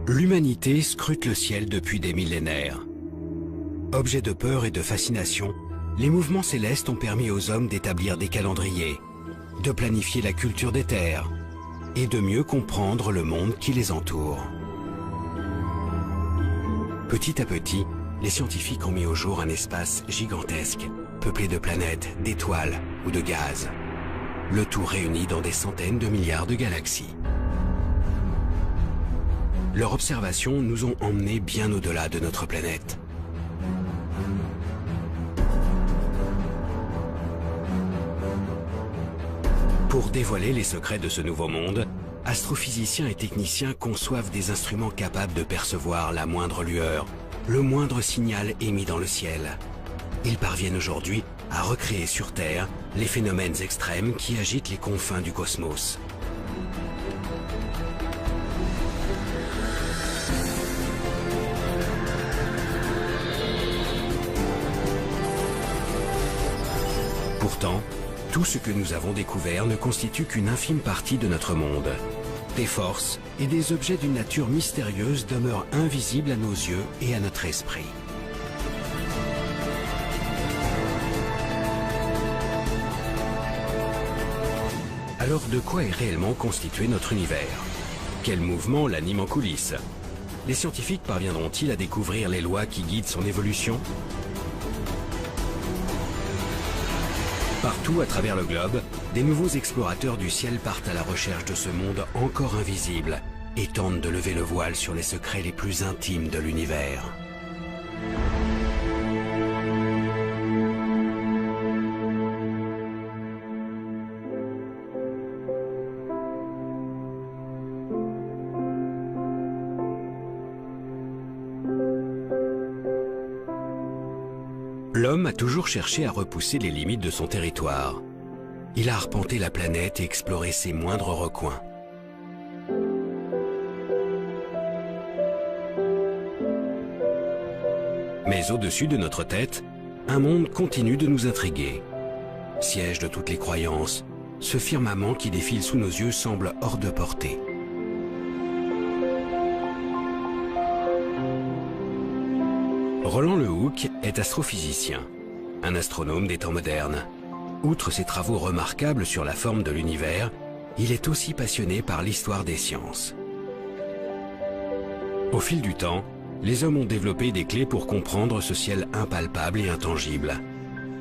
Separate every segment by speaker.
Speaker 1: L'humanité scrute le ciel depuis des millénaires. Objets de peur et de fascination, les mouvements célestes ont permis aux hommes d'établir des calendriers, de planifier la culture des terres et de mieux comprendre le monde qui les entoure. Petit à petit, les scientifiques ont mis au jour un espace gigantesque, peuplé de planètes, d'étoiles ou de gaz. Le tout réuni dans des centaines de milliards de galaxies. Leurs observations nous ont emmenés bien au-delà de notre planète. Pour dévoiler les secrets de ce nouveau monde, astrophysiciens et techniciens conçoivent des instruments capables de percevoir la moindre lueur, le moindre signal émis dans le ciel. Ils parviennent aujourd'hui à recréer sur Terre les phénomènes extrêmes qui agitent les confins du cosmos. Pourtant, tout ce que nous avons découvert ne constitue qu'une infime partie de notre monde. Des forces et des objets d'une nature mystérieuse demeurent invisibles à nos yeux et à notre esprit. Alors de quoi est réellement constitué notre univers? Quel mouvement l'anime en coulisses? Les scientifiques parviendront-ils à découvrir les lois qui guident son évolution? Partout à travers le globe, des nouveaux explorateurs du ciel partent à la recherche de ce monde encore invisible et tentent de lever le voile sur les secrets les plus intimes de l'univers. L'homme a toujours cherché à repousser les limites de son territoire. Il a arpenté la planète et exploré ses moindres recoins. Mais au-dessus de notre tête, un monde continue de nous intriguer. Siège de toutes les croyances, ce firmament qui défile sous nos yeux semble hors de portée. Roland Le Houcq est astrophysicien, un astronome des temps modernes. Outre ses travaux remarquables sur la forme de l'univers, il est aussi passionné par l'histoire des sciences. Au fil du temps, les hommes ont développé des clés pour comprendre ce ciel impalpable et intangible.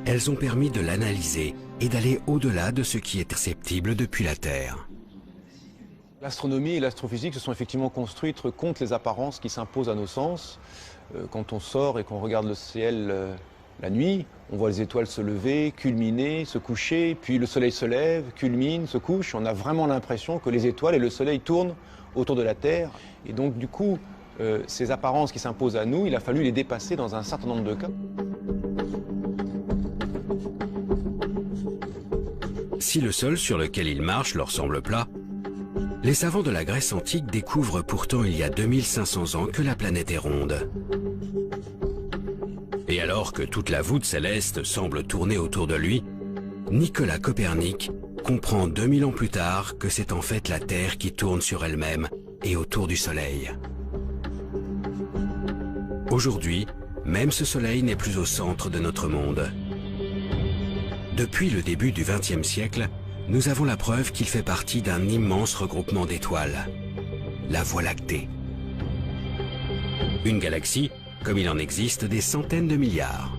Speaker 1: Elles ont permis de l'analyser et d'aller au-delà de ce qui est perceptible depuis la Terre.
Speaker 2: L'astronomie et l'astrophysique se sont effectivement construites contre les apparences qui s'imposent à nos sens. Quand on sort et qu'on regarde le ciel la nuit, on voit les étoiles se lever, culminer, se coucher, puis le soleil se lève, culmine, se couche. On a vraiment l'impression que les étoiles et le soleil tournent autour de la Terre. Et donc du coup, ces apparences qui s'imposent à nous, il a fallu les dépasser dans un certain nombre de cas.
Speaker 1: Si le sol sur lequel ils marchent leur semble plat, les savants de la Grèce antique découvrent pourtant il y a 2500 ans que la planète est ronde. Et alors que toute la voûte céleste semble tourner autour de lui, Nicolas Copernic comprend 2000 ans plus tard que c'est en fait la Terre qui tourne sur elle-même et autour du Soleil. Aujourd'hui, même ce Soleil n'est plus au centre de notre monde. Depuis le début du XXe siècle, nous avons la preuve qu'il fait partie d'un immense regroupement d'étoiles, la Voie lactée. Une galaxie, comme il en existe des centaines de milliards.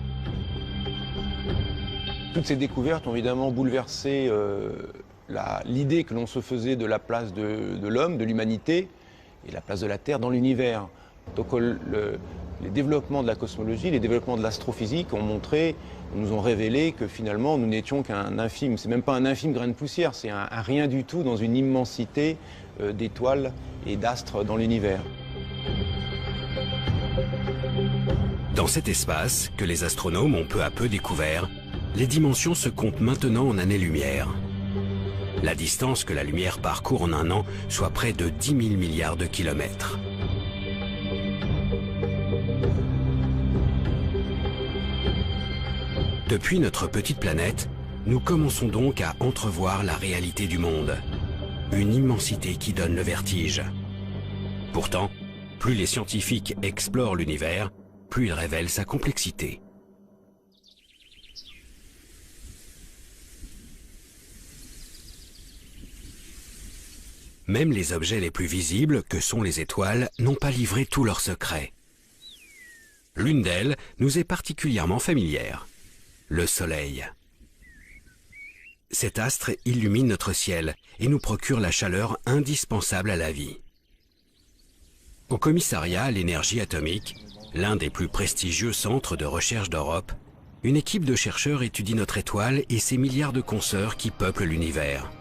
Speaker 2: Toutes ces découvertes ont évidemment bouleversé l'idée que l'on se faisait de la place de l'homme, de l'humanité, et la place de la Terre dans l'univers. Donc les développements de la cosmologie, les développements de l'astrophysique nous ont révélé que finalement nous n'étions qu'un infime, c'est même pas un infime grain de poussière, c'est un rien du tout dans une immensité d'étoiles et d'astres dans l'univers.
Speaker 1: Dans cet espace que les astronomes ont peu à peu découvert, les dimensions se comptent maintenant en années-lumière. La distance que la lumière parcourt en un an soit près de 10 000 milliards de kilomètres. Depuis notre petite planète, nous commençons donc à entrevoir la réalité du monde. Une immensité qui donne le vertige. Pourtant, Plus les scientifiques explorent l'univers, plus ils révèlent sa complexité. Même les objets les plus visibles, que sont les étoiles, n'ont pas livré tous leurs secrets. L'une d'elles nous est particulièrement familière, le Soleil. Cet astre illumine notre ciel et nous procure la chaleur indispensable à la vie. Au commissariat à l'énergie atomique, l'un des plus prestigieux centres de recherche d'Europe, une équipe de chercheurs étudie notre étoile et ses milliards de consoeurs qui peuplent l'univers.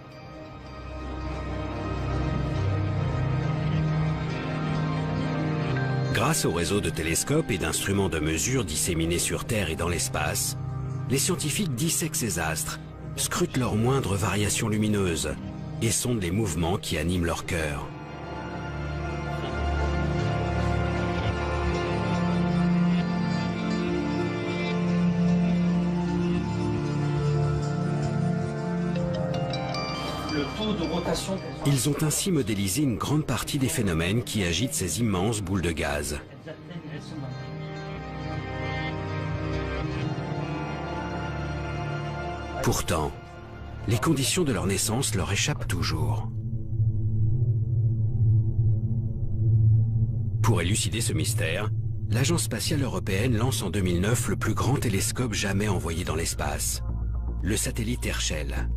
Speaker 1: Grâce au réseau de télescopes et d'instruments de mesure disséminés sur Terre et dans l'espace, les scientifiques dissèquent ces astres, scrutent leurs moindres variations lumineuses et sondent les mouvements qui animent leur cœur. Ils ont ainsi modélisé une grande partie des phénomènes qui agitent ces immenses boules de gaz. Pourtant, les conditions de leur naissance leur échappent toujours. Pour élucider ce mystère, l'Agence spatiale européenne lance en 2009 le plus grand télescope jamais envoyé dans l'espace, le satellite Herschel.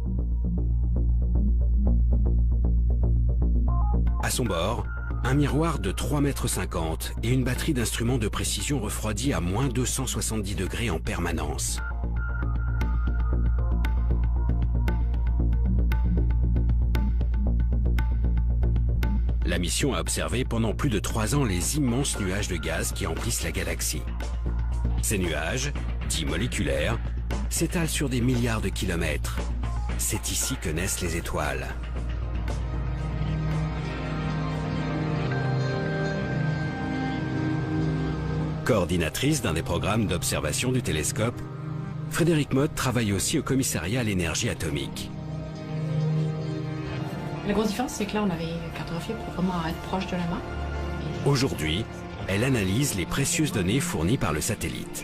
Speaker 1: À son bord, un miroir de 3,50 m et une batterie d'instruments de précision refroidis à moins 270 degrés en permanence. La mission a observé pendant plus de 3 ans les immenses nuages de gaz qui emplissent la galaxie. Ces nuages, dits moléculaires, s'étalent sur des milliards de kilomètres. C'est ici que naissent les étoiles. Coordinatrice d'un des programmes d'observation du télescope, Frédérique Mott travaille aussi au commissariat à l'énergie atomique.
Speaker 3: La grosse différence, c'est que là, on avait cartographié pour vraiment être proche de la main.
Speaker 1: Aujourd'hui, elle analyse les précieuses données fournies par le satellite.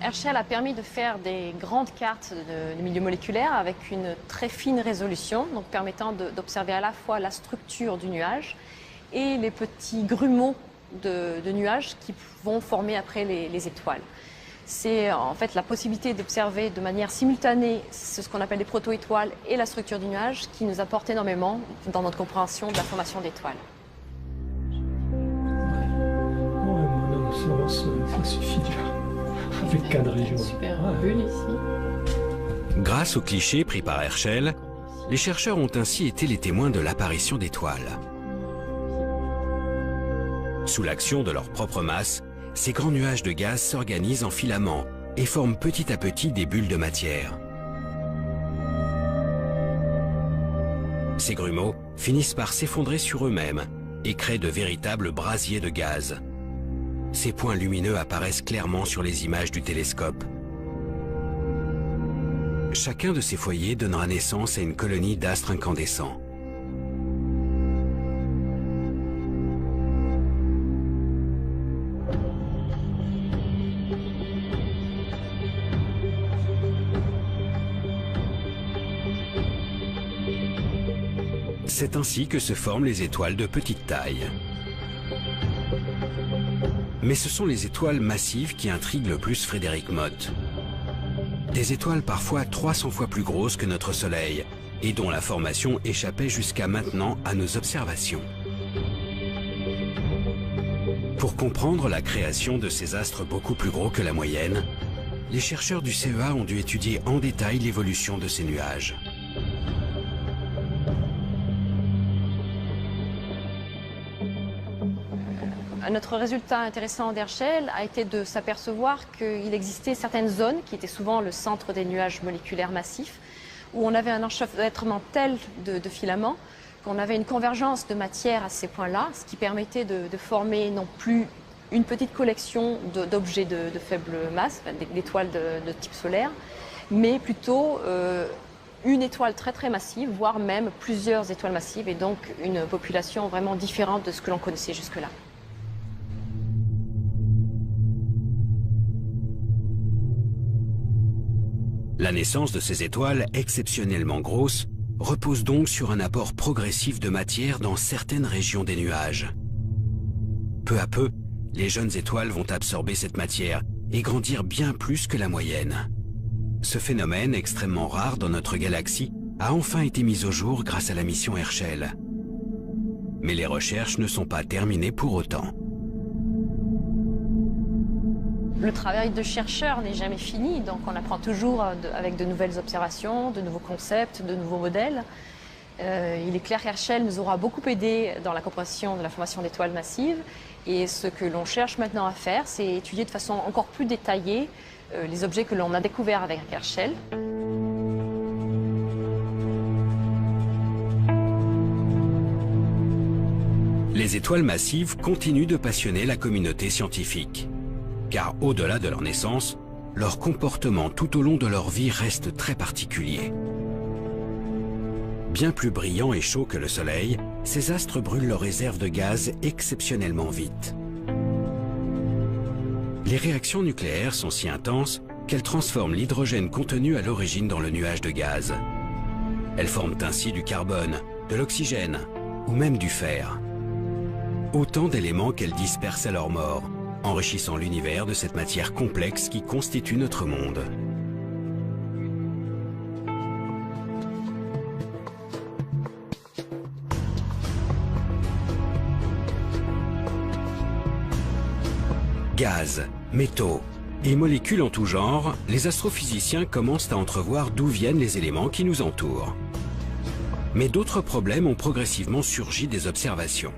Speaker 4: Herschel a permis de faire des grandes cartes de milieu moléculaire avec une très fine résolution, donc permettant d'observer à la fois la structure du nuage et les petits grumeaux de nuages qui vont former après les étoiles. C'est en fait la possibilité d'observer de manière simultanée ce qu'on appelle les proto-étoiles et la structure du nuage qui nous apporte énormément dans notre compréhension de la formation d'étoiles.
Speaker 5: Ça suffit avec cadré.
Speaker 3: Super bulle ici.
Speaker 1: Grâce aux clichés pris par Herschel, les chercheurs ont ainsi été les témoins de l'apparition d'étoiles. Sous l'action de leur propre masse, ces grands nuages de gaz s'organisent en filaments et forment petit à petit des bulles de matière. Ces grumeaux finissent par s'effondrer sur eux-mêmes et créent de véritables brasiers de gaz. Ces points lumineux apparaissent clairement sur les images du télescope. Chacun de ces foyers donnera naissance à une colonie d'astres incandescents. C'est ainsi que se forment les étoiles de petite taille. Mais ce sont les étoiles massives qui intriguent le plus Frédérique Mott. Des étoiles parfois 300 fois plus grosses que notre Soleil et dont la formation échappait jusqu'à maintenant à nos observations. Pour comprendre la création de ces astres beaucoup plus gros que la moyenne, les chercheurs du CEA ont dû étudier en détail l'évolution de ces nuages.
Speaker 4: Notre résultat intéressant d'Herschel a été de s'apercevoir qu'il existait certaines zones qui étaient souvent le centre des nuages moléculaires massifs, où on avait un enchevêtrement tel de filaments qu'on avait une convergence de matière à ces points-là, ce qui permettait de former non plus une petite collection d'objets de faible masse, d'étoiles de type solaire, mais plutôt une étoile très très massive, voire même plusieurs étoiles massives, et donc une population vraiment différente de ce que l'on connaissait jusque-là.
Speaker 1: La naissance de ces étoiles exceptionnellement grosses repose donc sur un apport progressif de matière dans certaines régions des nuages. Peu à peu, les jeunes étoiles vont absorber cette matière et grandir bien plus que la moyenne. Ce phénomène extrêmement rare dans notre galaxie a enfin été mis au jour grâce à la mission Herschel. Mais les recherches ne sont pas terminées pour autant.
Speaker 4: Le travail de chercheur n'est jamais fini, donc on apprend toujours avec de nouvelles observations, de nouveaux concepts, de nouveaux modèles. Il est clair qu'Herschel nous aura beaucoup aidé dans la compréhension de la formation d'étoiles massives. Et ce que l'on cherche maintenant à faire, c'est étudier de façon encore plus détaillée les objets que l'on a découverts avec Herschel.
Speaker 1: Les étoiles massives continuent de passionner la communauté scientifique. Car au-delà de leur naissance, leur comportement tout au long de leur vie reste très particulier. Bien plus brillants et chauds que le Soleil, ces astres brûlent leurs réserves de gaz exceptionnellement vite. Les réactions nucléaires sont si intenses qu'elles transforment l'hydrogène contenu à l'origine dans le nuage de gaz. Elles forment ainsi du carbone, de l'oxygène ou même du fer. Autant d'éléments qu'elles dispersent à leur mort, enrichissant l'univers de cette matière complexe qui constitue notre monde. Gaz, métaux et molécules en tout genre, les astrophysiciens commencent à entrevoir d'où viennent les éléments qui nous entourent. Mais d'autres problèmes ont progressivement surgi des observations.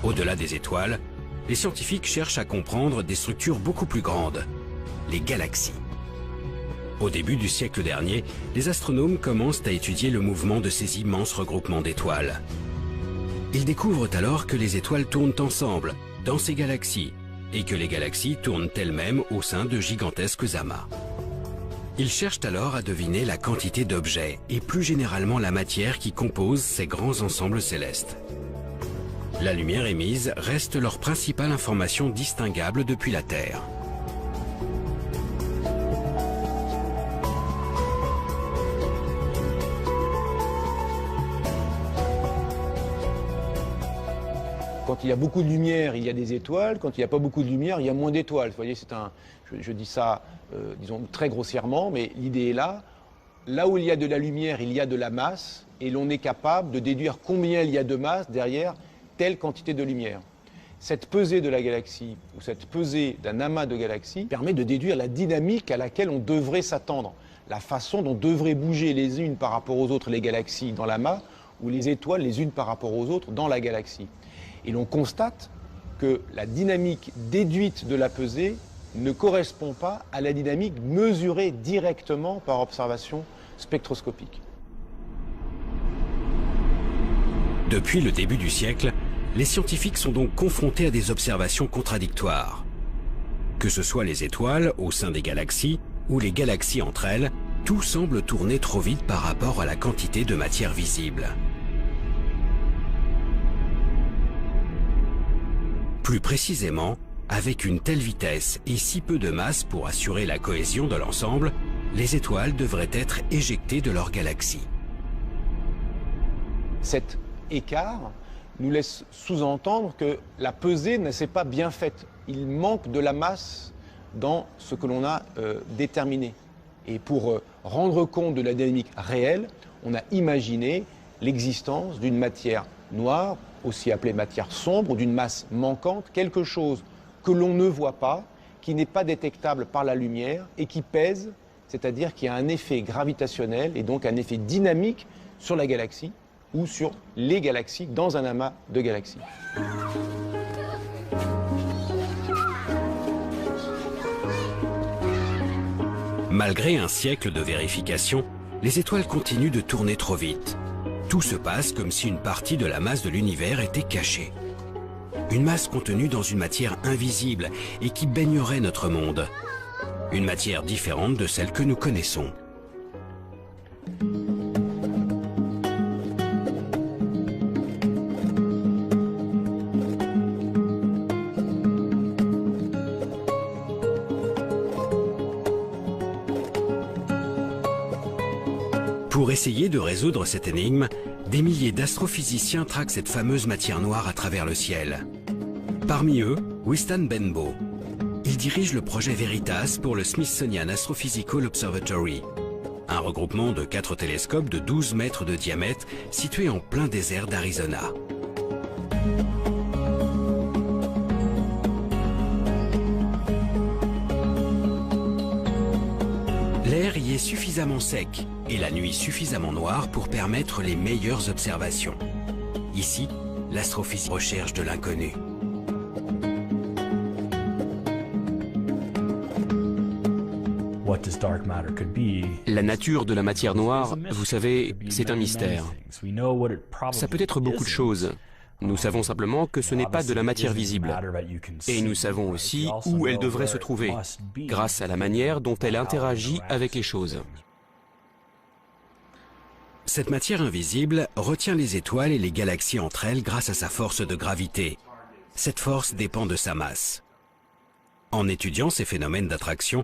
Speaker 1: Au-delà des étoiles, les scientifiques cherchent à comprendre des structures beaucoup plus grandes, les galaxies. Au début du siècle dernier, les astronomes commencent à étudier le mouvement de ces immenses regroupements d'étoiles. Ils découvrent alors que les étoiles tournent ensemble, dans ces galaxies, et que les galaxies tournent elles-mêmes au sein de gigantesques amas. Ils cherchent alors à deviner la quantité d'objets, et plus généralement la matière qui compose ces grands ensembles célestes. La lumière émise reste leur principale information distinguable depuis la Terre.
Speaker 2: Quand il y a beaucoup de lumière, il y a des étoiles. Quand il n'y a pas beaucoup de lumière, il y a moins d'étoiles. Vous voyez, je dis ça, disons, très grossièrement, mais l'idée est là. Là où il y a de la lumière, il y a de la masse, et l'on est capable de déduire combien il y a de masse derrière telle quantité de lumière. Cette pesée de la galaxie, ou cette pesée d'un amas de galaxies, permet de déduire la dynamique à laquelle on devrait s'attendre, la façon dont devraient bouger les unes par rapport aux autres les galaxies dans l'amas, ou les étoiles les unes par rapport aux autres dans la galaxie. Et l'on constate que la dynamique déduite de la pesée ne correspond pas à la dynamique mesurée directement par observation spectroscopique.
Speaker 1: Depuis le début du siècle, les scientifiques sont donc confrontés à des observations contradictoires. Que ce soit les étoiles au sein des galaxies ou les galaxies entre elles, tout semble tourner trop vite par rapport à la quantité de matière visible. Plus précisément, avec une telle vitesse et si peu de masse pour assurer la cohésion de l'ensemble, les étoiles devraient être éjectées de leur galaxie.
Speaker 2: Cet écart nous laisse sous-entendre que la pesée ne s'est pas bien faite. Il manque de la masse dans ce que l'on a déterminé. Et pour rendre compte de la dynamique réelle, on a imaginé l'existence d'une matière noire, aussi appelée matière sombre, ou d'une masse manquante, quelque chose que l'on ne voit pas, qui n'est pas détectable par la lumière et qui pèse, c'est-à-dire qui a un effet gravitationnel et donc un effet dynamique sur la galaxie ou sur les galaxies dans un amas de galaxies.
Speaker 1: Malgré un siècle de vérification, les étoiles continuent de tourner trop vite. Tout se passe comme si une partie de la masse de l'univers était cachée. Une masse contenue dans une matière invisible et qui baignerait notre monde. Une matière différente de celle que nous connaissons. Pour essayer de résoudre cette énigme, des milliers d'astrophysiciens traquent cette fameuse matière noire à travers le ciel. Parmi eux, Wistan Benbow. Il dirige le projet Veritas pour le Smithsonian Astrophysical Observatory, un regroupement de 4 télescopes de 12 mètres de diamètre situés en plein désert d'Arizona. L'air y est suffisamment sec et la nuit suffisamment noire pour permettre les meilleures observations. Ici, l'astrophysique recherche de l'inconnu.
Speaker 6: La nature de la matière noire, vous savez, c'est un mystère. Ça peut être beaucoup de choses. Nous savons simplement que ce n'est pas de la matière visible. Et nous savons aussi où elle devrait se trouver, grâce à la manière dont elle interagit avec les choses.
Speaker 1: Cette matière invisible retient les étoiles et les galaxies entre elles grâce à sa force de gravité. Cette force dépend de sa masse. En étudiant ces phénomènes d'attraction,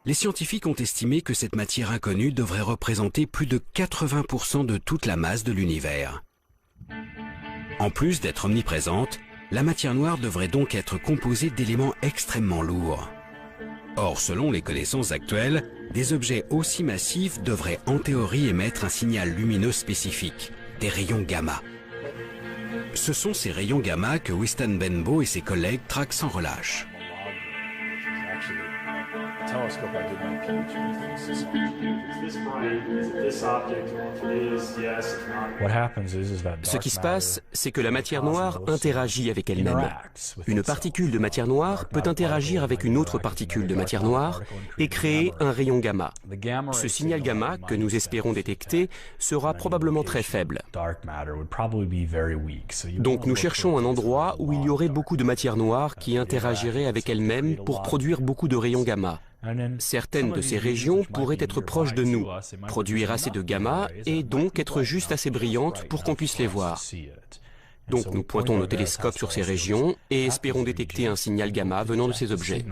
Speaker 1: les scientifiques ont estimé que cette matière inconnue devrait représenter plus de 80% de toute la masse de l'univers. En plus d'être omniprésente, la matière noire devrait donc être composée d'éléments extrêmement lourds. Or, selon les connaissances actuelles, des objets aussi massifs devraient en théorie émettre un signal lumineux spécifique, des rayons gamma. Ce sont ces rayons gamma que Wistan Benbow et ses collègues traquent sans relâche.
Speaker 6: Ce qui se passe, c'est que la matière noire interagit avec elle-même. Une particule de matière noire peut interagir avec une autre particule de matière noire et créer un rayon gamma. Ce signal gamma, que nous espérons détecter, sera probablement très faible. Donc nous cherchons un endroit où il y aurait beaucoup de matière noire qui interagirait avec elle-même pour produire beaucoup de rayons gamma. Certaines de ces régions pourraient être proches de nous, produire assez de gamma et donc être juste assez brillantes pour qu'on puisse les voir. Donc nous pointons nos télescopes sur ces régions et espérons détecter un signal gamma venant de ces objets.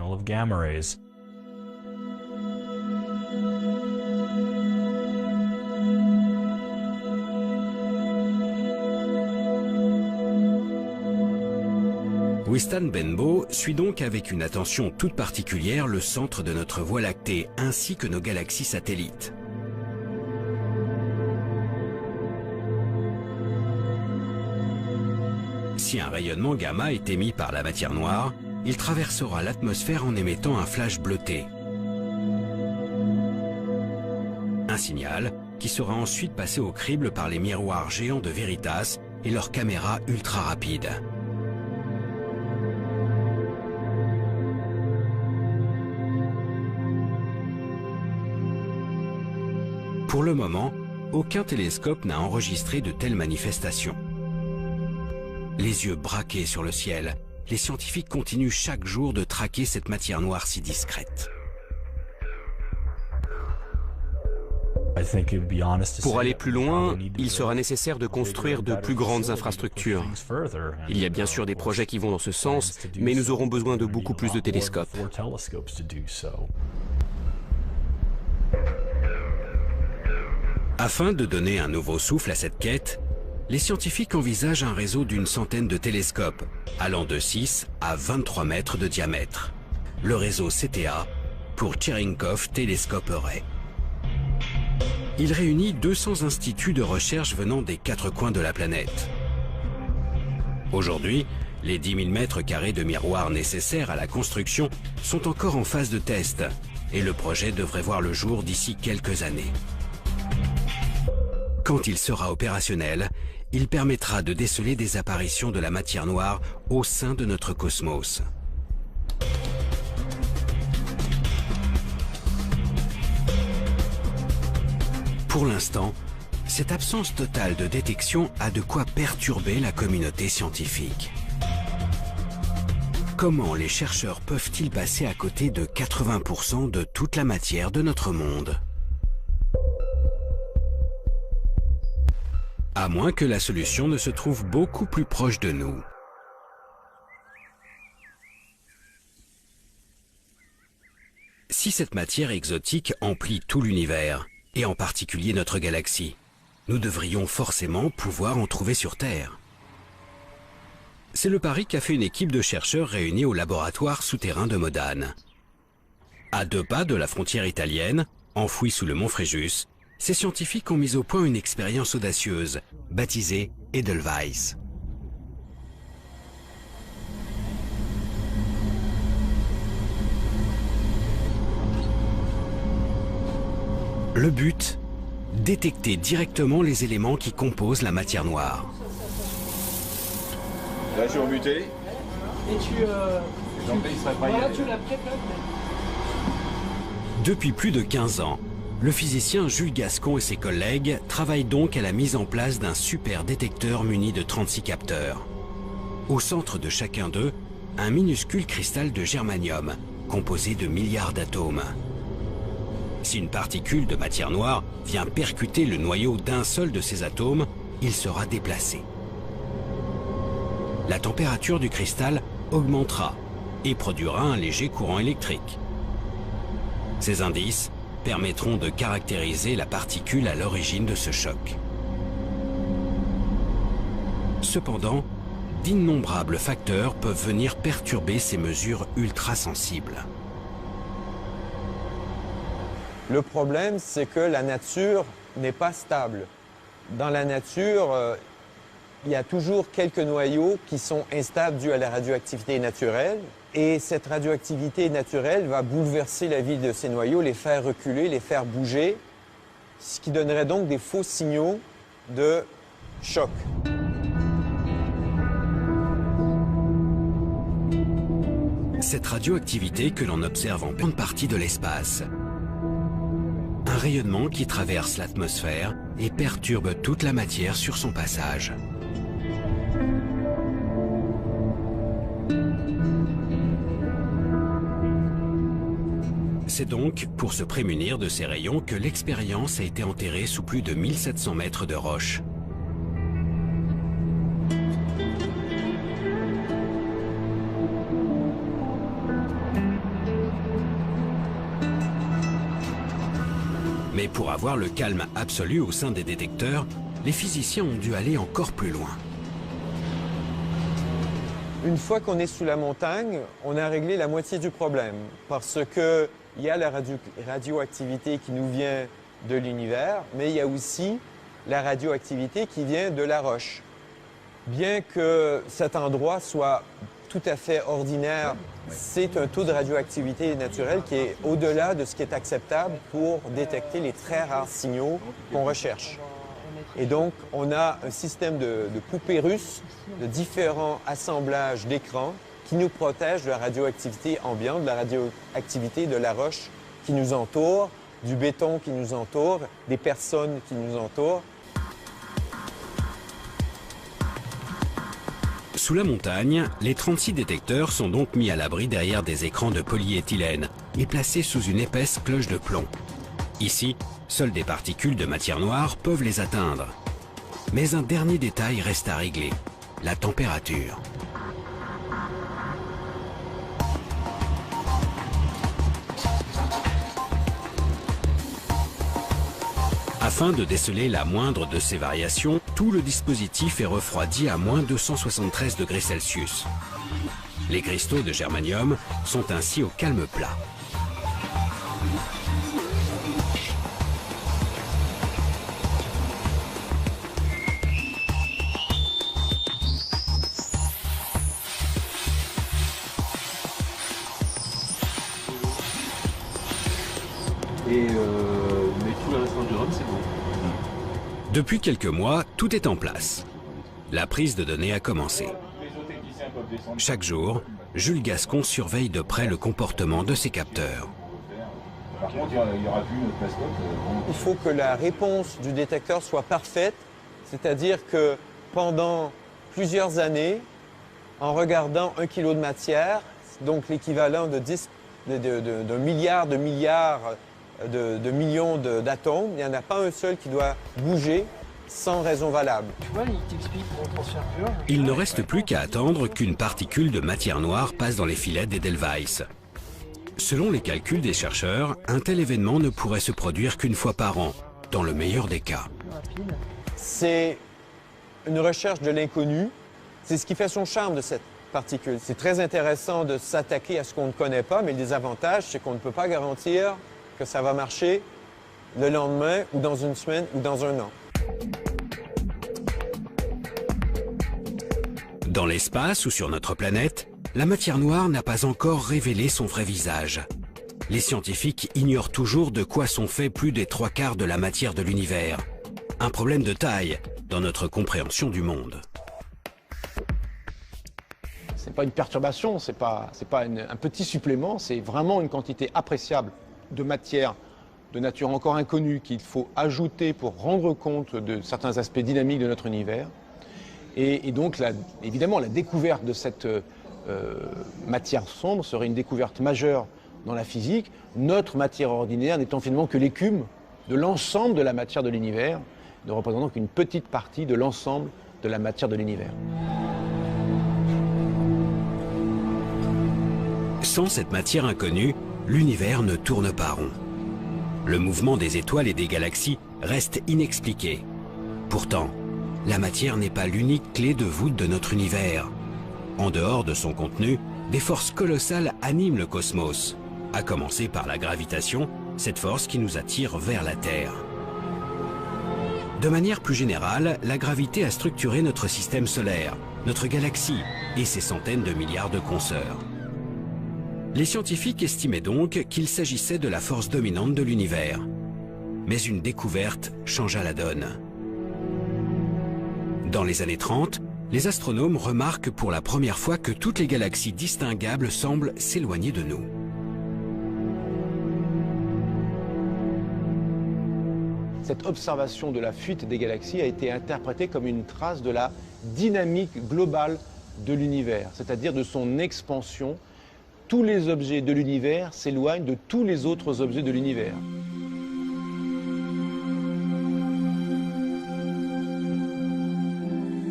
Speaker 1: Wistan Benbow suit donc avec une attention toute particulière le centre de notre Voie lactée ainsi que nos galaxies satellites. Si un rayonnement gamma est émis par la matière noire, il traversera l'atmosphère en émettant un flash bleuté. Un signal qui sera ensuite passé au crible par les miroirs géants de Veritas et leurs caméras ultra rapides. Pour le moment, aucun télescope n'a enregistré de telles manifestations. Les yeux braqués sur le ciel, les scientifiques continuent chaque jour de traquer cette matière noire si discrète.
Speaker 6: Pour aller plus loin, il sera nécessaire de construire de plus grandes infrastructures. Il y a bien sûr des projets qui vont dans ce sens, mais nous aurons besoin de beaucoup plus de télescopes.
Speaker 1: Afin de donner un nouveau souffle à cette quête, les scientifiques envisagent un réseau d'une centaine de télescopes, allant de 6 à 23 mètres de diamètre. Le réseau CTA pour Cherenkov Telescope Array. Il réunit 200 instituts de recherche venant des 4 coins de la planète. Aujourd'hui, les 10 000 mètres carrés de miroirs nécessaires à la construction sont encore en phase de test et le projet devrait voir le jour d'ici quelques années. Quand il sera opérationnel, il permettra de déceler des apparitions de la matière noire au sein de notre cosmos. Pour l'instant, cette absence totale de détection a de quoi perturber la communauté scientifique. Comment les chercheurs peuvent-ils passer à côté de 80% de toute la matière de notre monde ? À moins que la solution ne se trouve beaucoup plus proche de nous. Si cette matière exotique emplit tout l'univers, et en particulier notre galaxie, nous devrions forcément pouvoir en trouver sur Terre. C'est le pari qu'a fait une équipe de chercheurs réunis au laboratoire souterrain de Modane. À 2 pas de la frontière italienne, enfouie sous le mont Fréjus, ces scientifiques ont mis au point une expérience audacieuse, baptisée Edelweiss. Le but, détecter directement les éléments qui composent la matière noire.
Speaker 2: Là, je suis remuté.
Speaker 5: Et tu la prépares.
Speaker 1: Depuis plus de 15 ans, le physicien Jules Gascon et ses collègues travaillent donc à la mise en place d'un super détecteur muni de 36 capteurs. Au centre de chacun d'eux, un minuscule cristal de germanium, composé de milliards d'atomes. Si une particule de matière noire vient percuter le noyau d'un seul de ces atomes, il sera déplacé. La température du cristal augmentera et produira un léger courant électrique. Ces indices permettront de caractériser la particule à l'origine de ce choc. Cependant, d'innombrables facteurs peuvent venir perturber ces mesures ultra-sensibles.
Speaker 7: Le problème, c'est que la nature n'est pas stable. Dans la nature, il y a toujours quelques noyaux qui sont instables dus à la radioactivité naturelle. Et cette radioactivité naturelle va bouleverser la vie de ces noyaux, les faire reculer, les faire bouger, ce qui donnerait donc des faux signaux de choc.
Speaker 1: Cette radioactivité que l'on observe en grande partie de l'espace. Un rayonnement qui traverse l'atmosphère et perturbe toute la matière sur son passage. C'est donc pour se prémunir de ces rayons que l'expérience a été enterrée sous plus de 1700 mètres de roche. Mais pour avoir le calme absolu au sein des détecteurs, les physiciens ont dû aller encore plus loin.
Speaker 7: Une fois qu'on est sous la montagne, on a réglé la moitié du problème parce que il y a la radioactivité qui nous vient de l'univers, mais il y a aussi la radioactivité qui vient de la roche. Bien que cet endroit soit tout à fait ordinaire, c'est un taux de radioactivité naturelle qui est au-delà de ce qui est acceptable pour détecter les très rares signaux qu'on recherche. Et donc, on a un système de poupées russes, de différents assemblages d'écrans qui nous protègent de la radioactivité ambiante, de la radioactivité de la roche qui nous entoure, du béton qui nous entoure, des personnes qui nous entourent.
Speaker 1: Sous la montagne, les 36 détecteurs sont donc mis à l'abri derrière des écrans de polyéthylène et placés sous une épaisse cloche de plomb. Ici, seules des particules de matière noire peuvent les atteindre. Mais un dernier détail reste à régler, la température. Afin de déceler la moindre de ces variations, tout le dispositif est refroidi à moins 273 degrés Celsius. Les cristaux de germanium sont ainsi au calme plat.
Speaker 5: Mais tout le restant du rhum, c'est bon.
Speaker 1: Depuis quelques mois, tout est en place. La prise de données a commencé. Chaque jour, Jules Gascon surveille de près le comportement de ses capteurs.
Speaker 2: Par contre, il n'y aura plus notre mascotte.
Speaker 7: Il faut que la réponse du détecteur soit parfaite, c'est-à-dire que pendant plusieurs années, en regardant 1 kilo de matière, donc l'équivalent d'un milliard de millions d'atomes, il n'y en a pas un seul qui doit bouger sans raison valable.
Speaker 5: Tu vois, il t'explique mon transfert pur.
Speaker 1: Il ne reste plus qu'à attendre qu'une particule de matière noire passe dans les filets d'Edelweiss. Selon les calculs des chercheurs, un tel événement ne pourrait se produire qu'une fois par an, dans le meilleur des cas.
Speaker 5: Rapide.
Speaker 7: c'est une recherche de l'inconnu. C'est ce qui fait son charme de cette particule. C'est très intéressant de s'attaquer à ce qu'on ne connaît pas, mais le désavantage, c'est qu'on ne peut pas garantir que ça va marcher le lendemain ou dans une semaine ou dans un an.
Speaker 1: Dans l'espace ou sur notre planète, la matière noire n'a pas encore révélé son vrai visage. Les scientifiques ignorent toujours de quoi sont faits plus des 3/4 de la matière de l'univers. Un problème de taille dans notre compréhension du monde.
Speaker 2: Ce n'est pas une perturbation, ce n'est pas un petit supplément, c'est vraiment une quantité appréciable de matière de nature encore inconnue qu'il faut ajouter pour rendre compte de certains aspects dynamiques de notre univers. Et donc, évidemment, la découverte de cette matière sombre serait une découverte majeure dans la physique, notre matière ordinaire n'étant finalement que l'écume de l'ensemble de la matière de l'univers, ne représentant qu'une petite partie de l'ensemble de la matière de l'univers.
Speaker 1: Sans cette matière inconnue, l'univers ne tourne pas rond. Le mouvement des étoiles et des galaxies reste inexpliqué. Pourtant, la matière n'est pas l'unique clé de voûte de notre univers. En dehors de son contenu, des forces colossales animent le cosmos, à commencer par la gravitation, cette force qui nous attire vers la Terre. De manière plus générale, la gravité a structuré notre système solaire, notre galaxie et ses centaines de milliards de consoeurs. Les scientifiques estimaient donc qu'il s'agissait de la force dominante de l'univers. Mais une découverte changea la donne. Dans les années 30, les astronomes remarquent pour la première fois que toutes les galaxies distinguables semblent s'éloigner de nous.
Speaker 2: Cette observation de la fuite des galaxies a été interprétée comme une trace de la dynamique globale de l'univers, c'est-à-dire de son expansion. Tous les objets de l'univers s'éloignent de tous les autres objets de l'univers.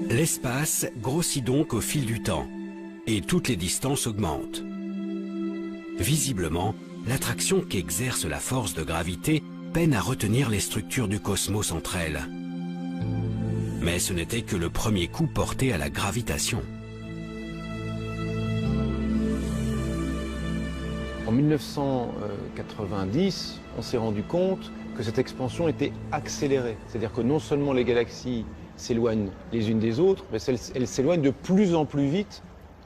Speaker 1: L'espace grossit donc au fil du temps, et toutes les distances augmentent. Visiblement, l'attraction qu'exerce la force de gravité peine à retenir les structures du cosmos entre elles. Mais ce n'était que le premier coup porté à la gravitation.
Speaker 2: En 1990, on s'est rendu compte que cette expansion était accélérée. C'est-à-dire que non seulement les galaxies s'éloignent les unes des autres, mais elles s'éloignent de plus en plus vite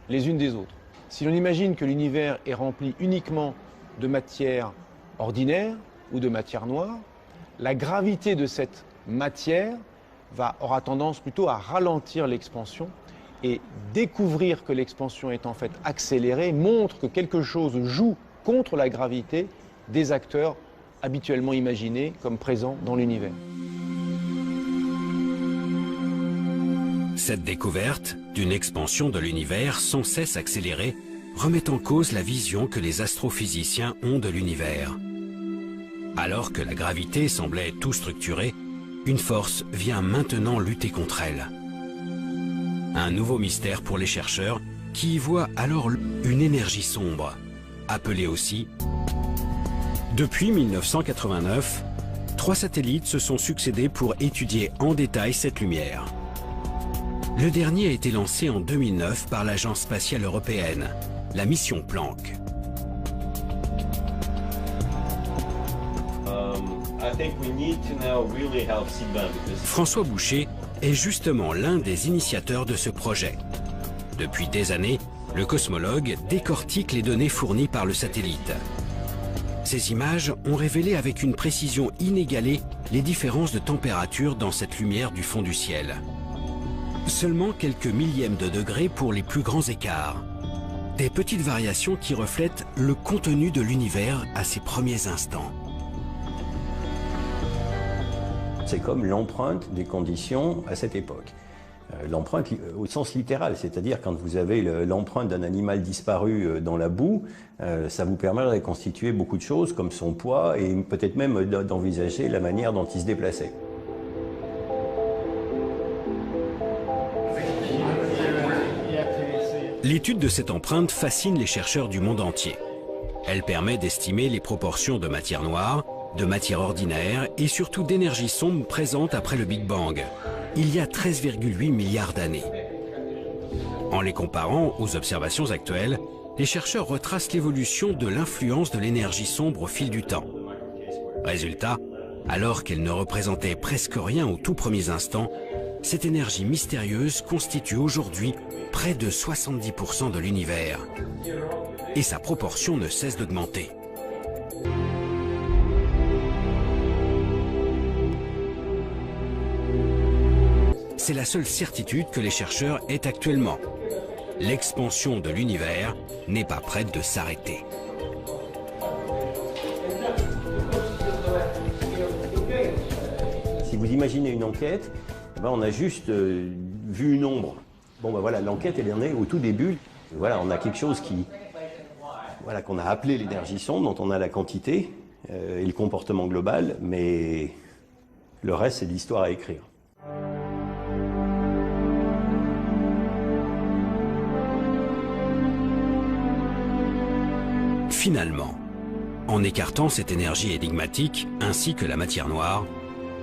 Speaker 2: les unes des autres. Si l'on imagine que l'univers est rempli uniquement de matière ordinaire ou de matière noire, la gravité de cette matière aura tendance plutôt à ralentir l'expansion, et découvrir que l'expansion est en fait accélérée montre que quelque chose joue contre la gravité des acteurs habituellement imaginés comme présents dans l'univers.
Speaker 1: Cette découverte d'une expansion de l'univers sans cesse accélérée remet en cause la vision que les astrophysiciens ont de l'univers. Alors que la gravité semblait tout structurée, une force vient maintenant lutter contre elle. Un nouveau mystère pour les chercheurs qui y voient alors une énergie sombre, appelée aussi. Depuis 1989, 3 satellites se sont succédés pour étudier en détail cette lumière. Le dernier a été lancé en 2009 par l'Agence spatiale européenne, la mission Planck. François Boucher est justement l'un des initiateurs de ce projet. Depuis des années, le cosmologue décortique les données fournies par le satellite. Ces images ont révélé avec une précision inégalée les différences de température dans cette lumière du fond du ciel. Seulement quelques millièmes de degrés pour les plus grands écarts. Des petites variations qui reflètent le contenu de l'univers à ses premiers instants.
Speaker 8: C'est comme l'empreinte des conditions à cette époque. L'empreinte au sens littéral, c'est-à-dire quand vous avez l'empreinte d'un animal disparu dans la boue, ça vous permet de reconstituer beaucoup de choses comme son poids et peut-être même d'envisager la manière dont il se déplaçait.
Speaker 1: L'étude de cette empreinte fascine les chercheurs du monde entier. Elle permet d'estimer les proportions de matière noire, de matière ordinaire et surtout d'énergie sombre présente après le Big Bang. il y a 13,8 milliards d'années. En les comparant aux observations actuelles, les chercheurs retracent l'évolution de l'influence de l'énergie sombre au fil du temps. Résultat, alors qu'elle ne représentait presque rien aux tout premiers instants, cette énergie mystérieuse constitue aujourd'hui près de 70% de l'univers. Et sa proportion ne cesse d'augmenter. C'est la seule certitude que les chercheurs aient actuellement. L'expansion de l'univers n'est pas prête de s'arrêter.
Speaker 8: Si vous imaginez une enquête, ben on a juste vu une ombre. Bon ben voilà, l'enquête elle en est au tout début. Voilà, on a quelque chose voilà, qu'on a appelé l'énergie sombre, dont on a la quantité et le comportement global, mais le reste c'est de l'histoire à écrire.
Speaker 1: Finalement, en écartant cette énergie énigmatique ainsi que la matière noire,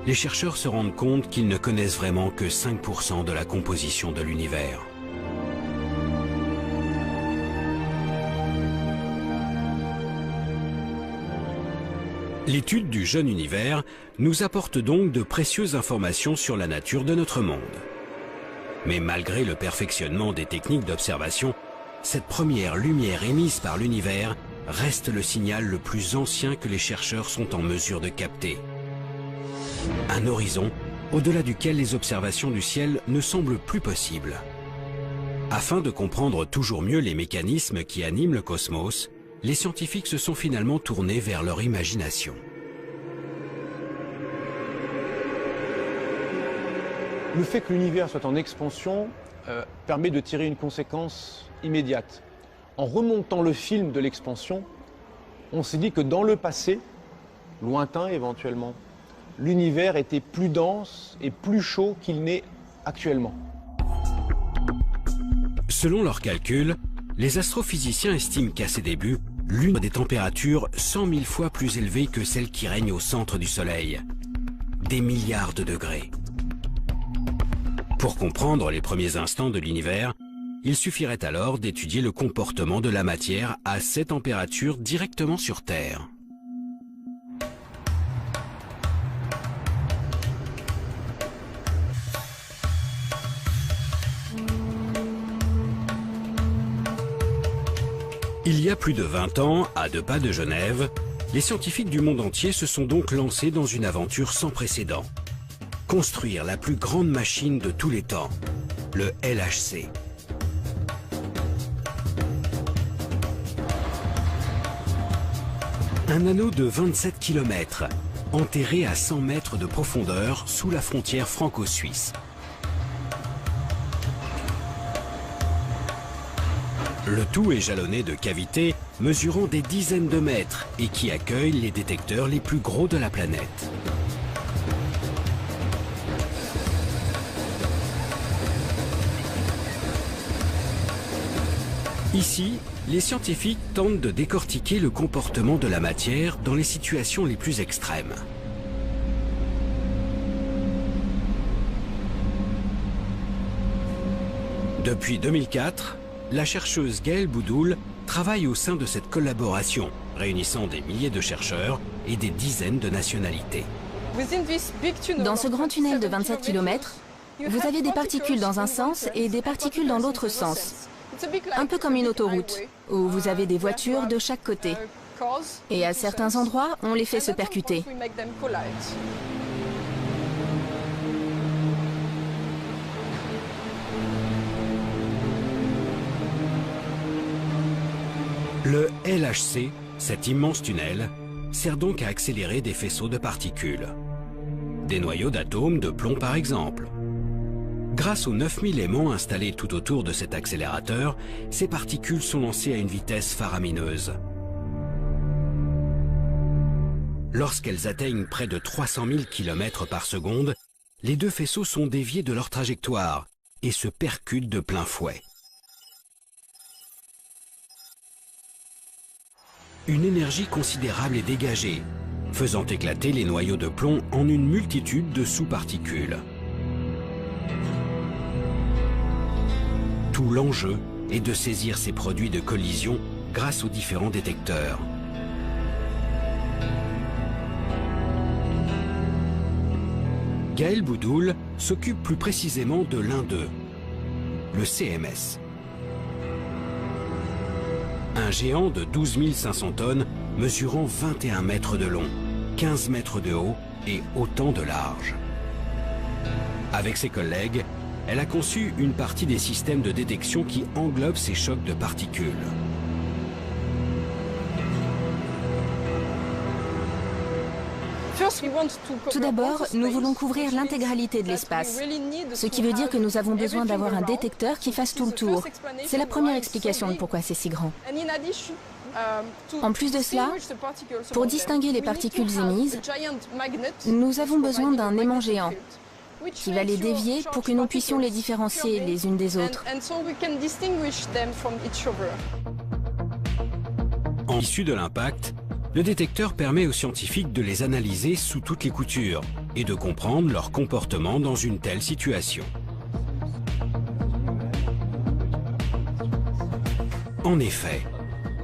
Speaker 1: les chercheurs se rendent compte qu'ils ne connaissent vraiment que 5% de la composition de l'univers. L'étude du jeune univers nous apporte donc de précieuses informations sur la nature de notre monde. Mais malgré le perfectionnement des techniques d'observation, cette première lumière émise par l'univers reste le signal le plus ancien que les chercheurs sont en mesure de capter. Un horizon au-delà duquel les observations du ciel ne semblent plus possibles. Afin de comprendre toujours mieux les mécanismes qui animent le cosmos, les scientifiques se sont finalement tournés vers leur imagination.
Speaker 2: Le fait que l'univers soit en expansion permet de tirer une conséquence immédiate. En remontant le film de l'expansion, on s'est dit que dans le passé, lointain éventuellement, l'univers était plus dense et plus chaud qu'il n'est actuellement.
Speaker 1: Selon leurs calculs, les astrophysiciens estiment qu'à ses débuts, l'une des températures 100 000 fois plus élevées que celles qui règnent au centre du Soleil. Des milliards de degrés. Pour comprendre les premiers instants de l'univers, il suffirait alors d'étudier le comportement de la matière à ces températures directement sur Terre. Il y a plus de 20 ans, à 2 pas de Genève, les scientifiques du monde entier se sont donc lancés dans une aventure sans précédent. Construire la plus grande machine de tous les temps, le LHC. Un anneau de 27 km, enterré à 100 mètres de profondeur sous la frontière franco-suisse. Le tout est jalonné de cavités mesurant des dizaines de mètres et qui accueillent les détecteurs les plus gros de la planète. Ici, les scientifiques tentent de décortiquer le comportement de la matière dans les situations les plus extrêmes. Depuis 2004, la chercheuse Gaëlle Boudoul travaille au sein de cette collaboration, réunissant des milliers de chercheurs et des dizaines de nationalités.
Speaker 9: Dans ce grand tunnel de 27 km, vous avez des particules dans un sens et des particules dans l'autre sens. Un peu comme une autoroute, où vous avez des voitures de chaque côté. Et à certains endroits, on les fait se percuter.
Speaker 1: Le LHC, cet immense tunnel, sert donc à accélérer des faisceaux de particules. Des noyaux d'atomes de plomb par exemple. Grâce aux 9000 aimants installés tout autour de cet accélérateur, ces particules sont lancées à une vitesse faramineuse. Lorsqu'elles atteignent près de 300 000 km par seconde, les deux faisceaux sont déviés de leur trajectoire et se percutent de plein fouet. Une énergie considérable est dégagée, faisant éclater les noyaux de plomb en une multitude de sous-particules. Tout l'enjeu est de saisir ces produits de collision grâce aux différents détecteurs. Gaël Boudoul s'occupe plus précisément de l'un d'eux, le CMS. Un géant de 12 500 tonnes mesurant 21 mètres de long, 15 mètres de haut et autant de large. Avec ses collègues, elle a conçu une partie des systèmes de détection qui englobent ces chocs de particules.
Speaker 9: Tout d'abord, nous voulons couvrir l'intégralité de l'espace, ce qui veut dire que nous avons besoin d'avoir un détecteur qui fasse tout le tour. C'est la première explication de pourquoi c'est si grand. En plus de cela, pour distinguer les particules émises, nous avons besoin d'un aimant géant qui va les dévier pour que nous puissions les différencier les unes des autres.
Speaker 1: En issue de l'impact, le détecteur permet aux scientifiques de les analyser sous toutes les coutures et de comprendre leur comportement dans une telle situation. En effet,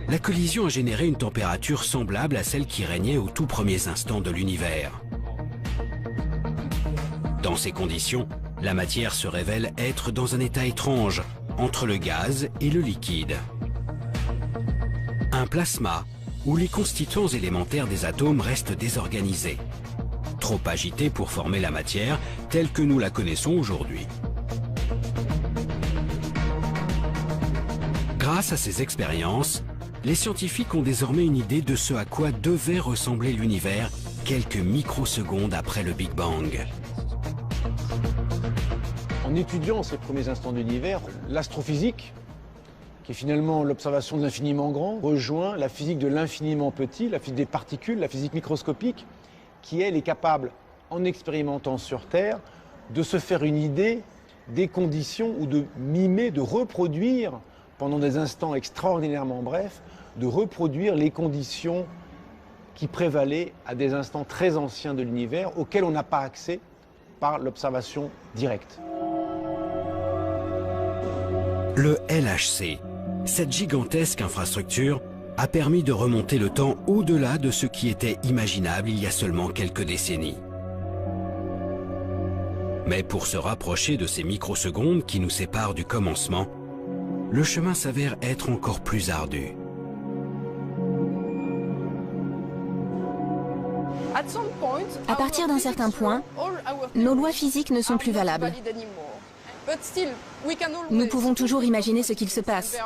Speaker 1: la collision a généré une température semblable à celle qui régnait aux tout premiers instants de l'univers. Dans ces conditions, la matière se révèle être dans un état étrange, entre le gaz et le liquide. Un plasma, où les constituants élémentaires des atomes restent désorganisés, trop agités pour former la matière telle que nous la connaissons aujourd'hui. Grâce à ces expériences, les scientifiques ont désormais une idée de ce à quoi devait ressembler l'univers quelques microsecondes après le Big Bang.
Speaker 2: En étudiant ces premiers instants de l'univers, l'astrophysique, qui est finalement l'observation de l'infiniment grand, rejoint la physique de l'infiniment petit, la physique des particules, la physique microscopique, qui, elle, est capable, en expérimentant sur Terre, de se faire une idée des conditions ou de mimer, de reproduire, pendant des instants extraordinairement brefs, de reproduire les conditions qui prévalaient à des instants très anciens de l'univers, auxquels on n'a pas accès par l'observation directe.
Speaker 1: Le LHC, cette gigantesque infrastructure, a permis de remonter le temps au-delà de ce qui était imaginable il y a seulement quelques décennies. Mais pour se rapprocher de ces microsecondes qui nous séparent du commencement, le chemin s'avère être encore plus ardu.
Speaker 9: À partir d'un certain point, nos lois physiques ne sont plus valables. Nous pouvons toujours imaginer ce qu'il se passe.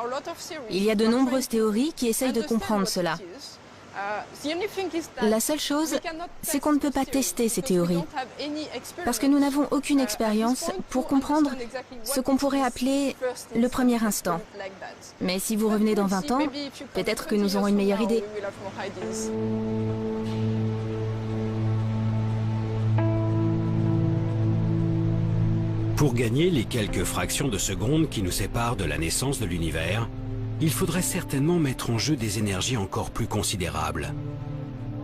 Speaker 9: Il y a de nombreuses théories qui essayent de comprendre cela. La seule chose, c'est qu'on ne peut pas tester ces théories, parce que nous n'avons aucune expérience pour comprendre ce qu'on pourrait appeler le premier instant. Mais si vous revenez dans 20 ans, peut-être que nous aurons une meilleure idée.
Speaker 1: Pour gagner les quelques fractions de secondes qui nous séparent de la naissance de l'univers, il faudrait certainement mettre en jeu des énergies encore plus considérables.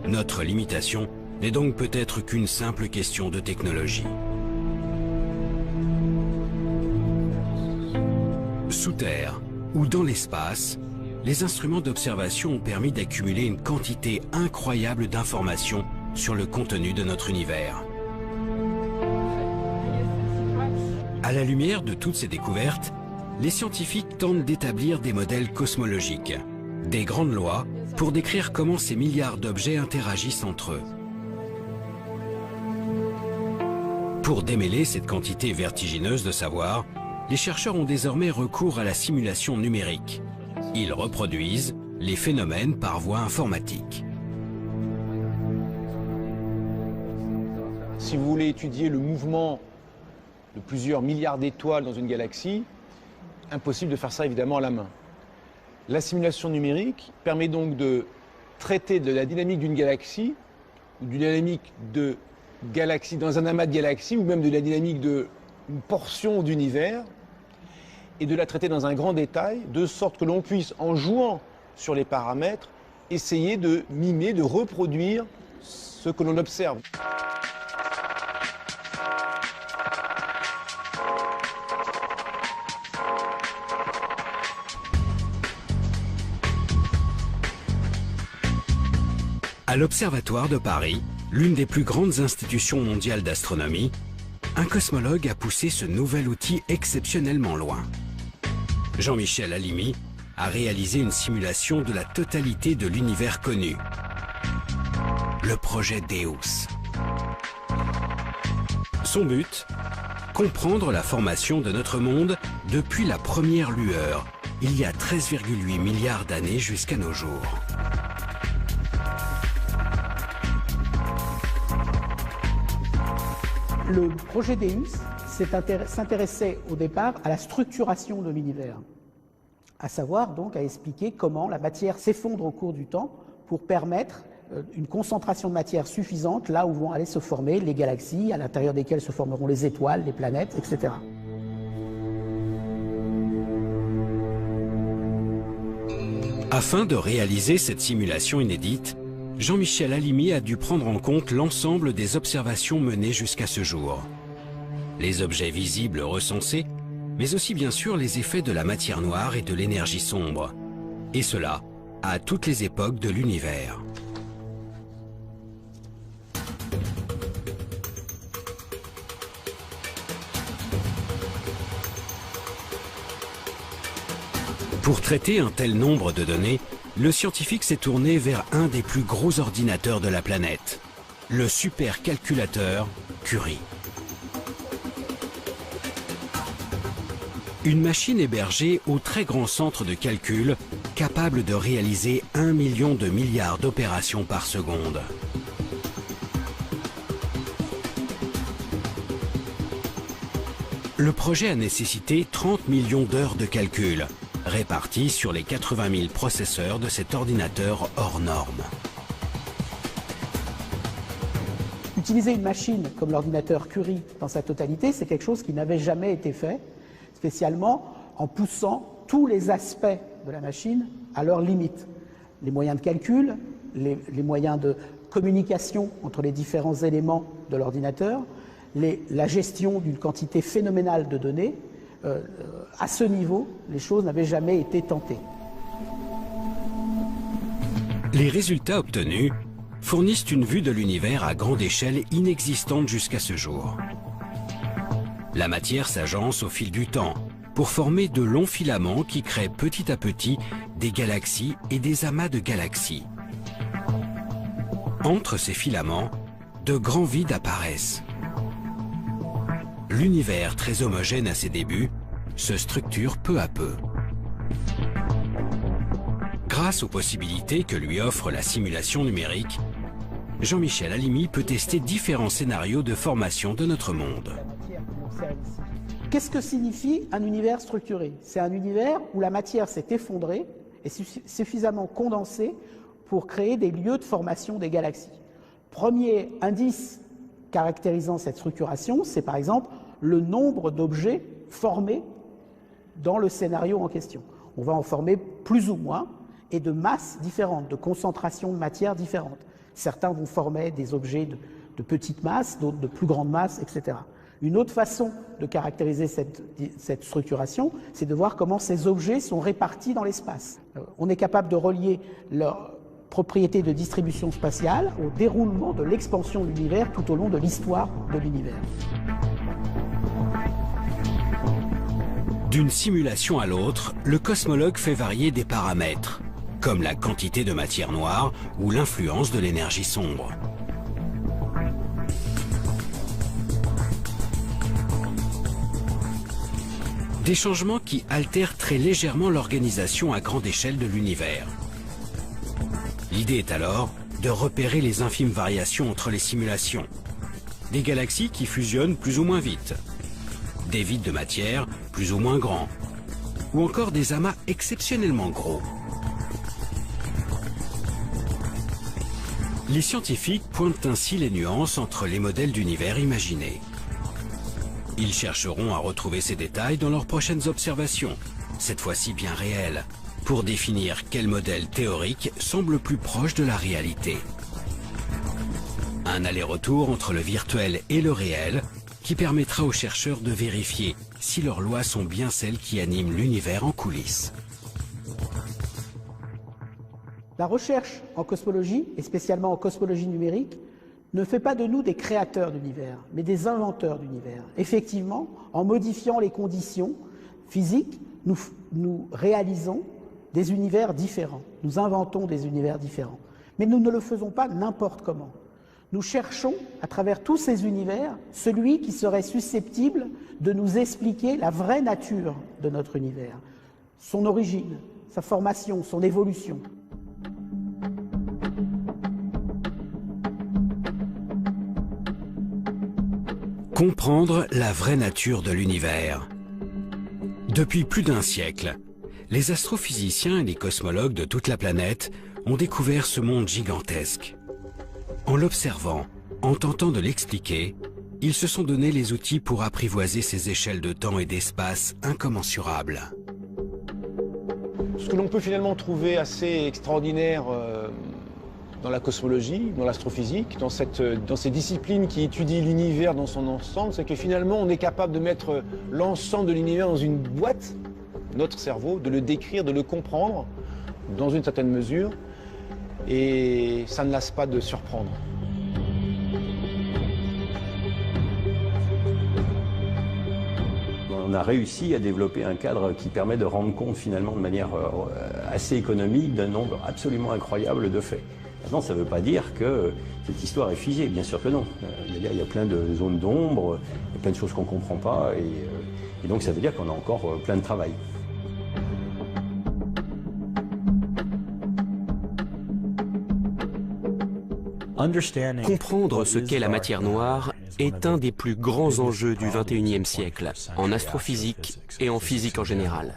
Speaker 1: Notre limitation n'est donc peut-être qu'une simple question de technologie. Sous terre ou dans l'espace, les instruments d'observation ont permis d'accumuler une quantité incroyable d'informations sur le contenu de notre univers. À la lumière de toutes ces découvertes, les scientifiques tentent d'établir des modèles cosmologiques, des grandes lois pour décrire comment ces milliards d'objets interagissent entre eux. Pour démêler cette quantité vertigineuse de savoir, les chercheurs ont désormais recours à la simulation numérique. Ils reproduisent les phénomènes par voie informatique.
Speaker 2: Si vous voulez étudier le mouvement de plusieurs milliards d'étoiles dans une galaxie, impossible de faire ça évidemment à la main. La simulation numérique permet donc de traiter de la dynamique d'une galaxie, ou d'une dynamique de galaxie dans un amas de galaxies, ou même de la dynamique d'une portion d'univers, et de la traiter dans un grand détail, de sorte que l'on puisse, en jouant sur les paramètres, essayer de mimer, de reproduire ce que l'on observe.
Speaker 1: À l'Observatoire de Paris, l'une des plus grandes institutions mondiales d'astronomie, un cosmologue a poussé ce nouvel outil exceptionnellement loin. Jean-Michel Halimi a réalisé une simulation de la totalité de l'univers connu, le projet Deus. Son but, comprendre la formation de notre monde depuis la première lueur, il y a 13,8 milliards d'années jusqu'à nos jours.
Speaker 10: Le projet Deus s'intéressait au départ à la structuration de l'univers, à savoir donc à expliquer comment la matière s'effondre au cours du temps pour permettre une concentration de matière suffisante là où vont aller se former les galaxies, à l'intérieur desquelles se formeront les étoiles, les planètes, etc.
Speaker 1: Afin de réaliser cette simulation inédite, Jean-Michel Halimi a dû prendre en compte l'ensemble des observations menées jusqu'à ce jour. Les objets visibles recensés, mais aussi bien sûr les effets de la matière noire et de l'énergie sombre. Et cela à toutes les époques de l'univers. Pour traiter un tel nombre de données, le scientifique s'est tourné vers un des plus gros ordinateurs de la planète, le supercalculateur Curie. Une machine hébergée au très grand centre de calcul, capable de réaliser 1 million de milliards d'opérations par seconde. Le projet a nécessité 30 millions d'heures de calcul, répartis sur les 80 000 processeurs de cet ordinateur hors norme.
Speaker 10: Utiliser une machine comme l'ordinateur Curie dans sa totalité, c'est quelque chose qui n'avait jamais été fait, spécialement en poussant tous les aspects de la machine à leurs limites. Les moyens de calcul, les moyens de communication entre les différents éléments de l'ordinateur, la gestion d'une quantité phénoménale de données. À ce niveau, les choses n'avaient jamais été tentées.
Speaker 1: Les résultats obtenus fournissent une vue de l'univers à grande échelle inexistante jusqu'à ce jour. La matière s'agence au fil du temps pour former de longs filaments qui créent petit à petit des galaxies et des amas de galaxies. Entre ces filaments, de grands vides apparaissent. L'univers, très homogène à ses débuts, se structure peu à peu. Grâce aux possibilités que lui offre la simulation numérique, Jean-Michel Halimi peut tester différents scénarios de formation de notre monde.
Speaker 10: Qu'est-ce que signifie un univers structuré? C'est un univers où la matière s'est effondrée et suffisamment condensée pour créer des lieux de formation des galaxies. Premier indice caractérisant cette structuration, c'est par exemple le nombre d'objets formés dans le scénario en question. On va en former plus ou moins et de masses différentes, de concentrations de matière différentes. Certains vont former des objets de petite masse, d'autres de plus grande masse, etc. Une autre façon de caractériser cette structuration, c'est de voir comment ces objets sont répartis dans l'espace. On est capable de relier leur propriétés de distribution spatiale au déroulement de l'expansion de l'univers tout au long de l'histoire de l'univers.
Speaker 1: D'une simulation à l'autre, le cosmologue fait varier des paramètres, comme la quantité de matière noire ou l'influence de l'énergie sombre. Des changements qui altèrent très légèrement l'organisation à grande échelle de l'univers. L'idée est alors de repérer les infimes variations entre les simulations. Des galaxies qui fusionnent plus ou moins vite, des vides de matière plus ou moins grands, ou encore des amas exceptionnellement gros. Les scientifiques pointent ainsi les nuances entre les modèles d'univers imaginés. Ils chercheront à retrouver ces détails dans leurs prochaines observations, cette fois-ci bien réelles, pour définir quel modèle théorique semble plus proche de la réalité. Un aller-retour entre le virtuel et le réel qui permettra aux chercheurs de vérifier si leurs lois sont bien celles qui animent l'univers en coulisses.
Speaker 10: La recherche en cosmologie, et spécialement en cosmologie numérique, ne fait pas de nous des créateurs d'univers, mais des inventeurs d'univers. Effectivement, en modifiant les conditions physiques, nous réalisons des univers différents. Nous inventons des univers différents. Mais nous ne le faisons pas n'importe comment. Nous cherchons, à travers tous ces univers, celui qui serait susceptible de nous expliquer la vraie nature de notre univers, son origine, sa formation, son évolution.
Speaker 1: Comprendre la vraie nature de l'univers. Depuis plus d'un siècle, les astrophysiciens et les cosmologues de toute la planète ont découvert ce monde gigantesque. En l'observant, en tentant de l'expliquer, ils se sont donné les outils pour apprivoiser ces échelles de temps et d'espace incommensurables.
Speaker 2: Ce que l'on peut finalement trouver assez extraordinaire dans la cosmologie, dans l'astrophysique, dans ces disciplines qui étudient l'univers dans son ensemble, c'est que finalement on est capable de mettre l'ensemble de l'univers dans une boîte, notre cerveau, de le décrire, de le comprendre dans une certaine mesure, et ça ne lasse pas de surprendre.
Speaker 8: On a réussi à développer un cadre qui permet de rendre compte finalement de manière assez économique d'un nombre absolument incroyable de faits. Maintenant, ça ne veut pas dire que cette histoire est figée, bien sûr que non. Il y a plein de zones d'ombre, il y a plein de choses qu'on ne comprend pas, et donc ça veut dire qu'on a encore plein de travail.
Speaker 6: Comprendre ce qu'est la matière noire est un des plus grands enjeux du XXIe siècle, en astrophysique et en physique en général.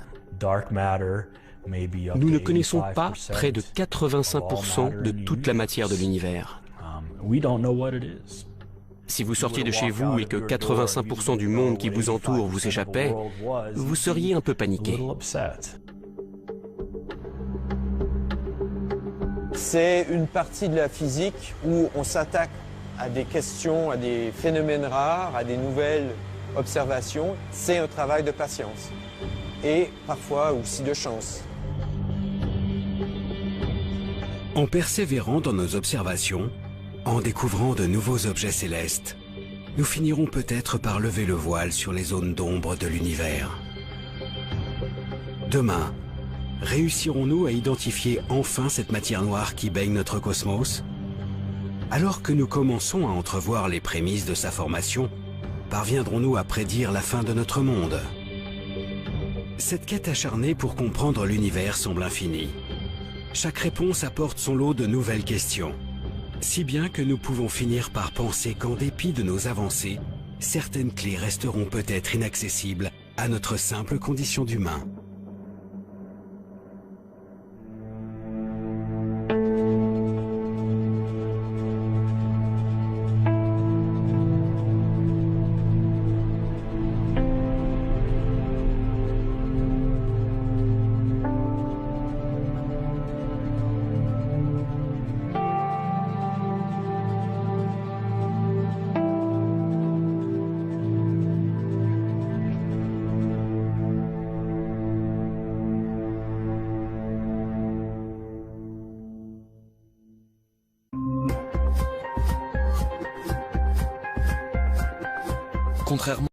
Speaker 6: Nous ne connaissons pas près de 85% de toute la matière de l'univers. Si vous sortiez de chez vous et que 85% du monde qui vous entoure vous échappait, vous seriez un peu paniqué.
Speaker 7: C'est une partie de la physique où on s'attaque à des questions, à des phénomènes rares, à des nouvelles observations. C'est un travail de patience et parfois aussi de chance.
Speaker 1: En persévérant dans nos observations, en découvrant de nouveaux objets célestes, nous finirons peut-être par lever le voile sur les zones d'ombre de l'univers. Demain, réussirons-nous à identifier enfin cette matière noire qui baigne notre cosmos? Alors que nous commençons à entrevoir les prémices de sa formation, parviendrons-nous à prédire la fin de notre monde? Cette quête acharnée pour comprendre l'univers semble infinie. Chaque réponse apporte son lot de nouvelles questions, si bien que nous pouvons finir par penser qu'en dépit de nos avancées, certaines clés resteront peut-être inaccessibles à notre simple condition d'humain.
Speaker 11: Contrairement